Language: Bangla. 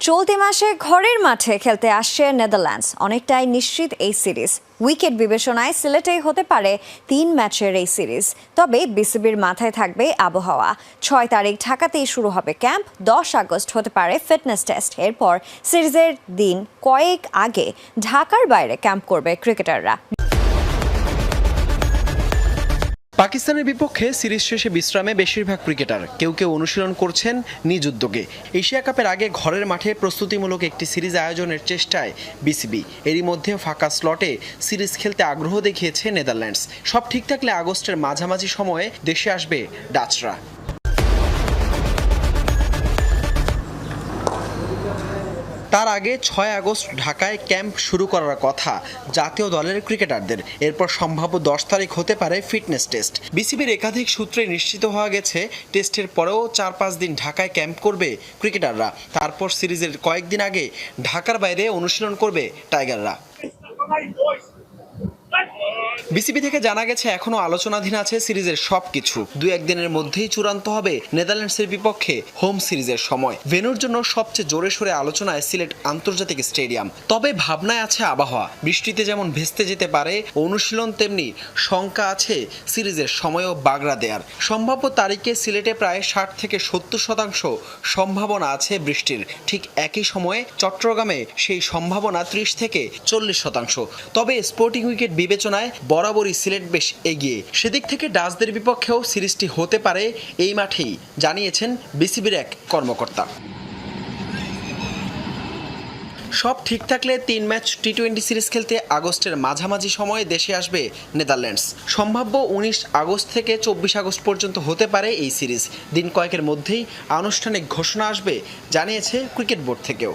চলতি মাসে ঘরের মাঠে খেলতে আসছে নেদারল্যান্ডস। অনেকটাই নিশ্চিত এই সিরিজ। উইকেট বিবেচনায় সিলেটেই হতে পারে 3 ম্যাচের এই সিরিজ। তবে বিসিবির মাথায় থাকবে আবহাওয়া। 6 তারিখ ঢাকাতেই শুরু হবে ক্যাম্প, 10 আগস্ট হতে পারে ফিটনেস টেস্ট। এরপর সিরিজের দিন কয়েক আগে ঢাকার বাইরে ক্যাম্প করবে ক্রিকেটাররা। পাকিস্তানের বিপক্ষে সিরিজ শেষে বিশ্রামে বেশিরভাগ ক্রিকেটার, কেউ কেউ অনুশীলন করছেন নিজ উদ্যোগে। এশিয়া কাপের আগে ঘরের মাঠে প্রস্তুতিমূলক একটি সিরিজ আয়োজনের চেষ্টায় বিসিবি। এরই মধ্যে ফাঁকা স্লটে সিরিজ খেলতে আগ্রহ দেখিয়েছে নেদারল্যান্ডস। সব ঠিক থাকলে আগস্টের মাঝামাঝি সময়ে দেশে আসবে ডাচরা। তার আগে 6 আগস্ট ঢাকায় ক্যাম্প শুরু করার কথা জাতীয় দলের ক্রিকেটারদের। এরপর সম্ভাব্য 10 তারিখ হতে পারে ফিটনেস টেস্ট। বিসিবির একাধিক সূত্রে নিশ্চিত হওয়া গেছে টেস্টের পরেও 4-5 দিন ঢাকায় ক্যাম্প করবে ক্রিকেটাররা। তারপর সিরিজের কয়েকদিন আগে ঢাকার বাইরে অনুশীলন করবে টাইগাররা। বিসিবি থেকে জানা গেছে এখনো আলোচনাধীন আছে সিরিজের সবকিছু। 2-1 দিনের মধ্যেই চূড়ান্ত হবে নেদারল্যান্ডসের বিপক্ষে হোম সিরিজের সময়। ভেন্যুর জন্য সবচেয়ে জোরে সোরে আলোচনায় সিলেট আন্তর্জাতিক স্টেডিয়াম। তবে ভাবনায় আছে আবহাওয়া। বৃষ্টিতে যেমন ভেস্তে যেতে পারে অনুশীলন, তেমনি শঙ্কা আছে সিরিজের সময়ও বাগড়া দেয়ার। সম্ভাব্য তারিখে সিলেটে প্রায় 60 থেকে 70% সম্ভাবনা আছে বৃষ্টির। ঠিক একই সময়ে চট্টগ্রামে সেই সম্ভাবনা 30 থেকে 40%। তবে স্পোর্টিং উইকেট বিবেচনায় বরাবরই সিলেট বেশ এগিয়ে। সেদিক থেকে ডাচদের বিপক্ষেও সিরিজটি হতে পারে এই মাঠেই, জানিয়েছেন বিসিবির এক কর্মকর্তা। সব ঠিক থাকলে 3 ম্যাচ টি-20 সিরিজ খেলতে আগস্টের মাঝামাঝি সময়ে দেশে আসবে নেদারল্যান্ডস। সম্ভাব্য 19 আগস্ট থেকে 24 আগস্ট পর্যন্ত হতে পারে এই সিরিজ। দিন কয়েকের মধ্যেই আনুষ্ঠানিক ঘোষণা আসবে, জানিয়েছে ক্রিকেট বোর্ড থেকেও।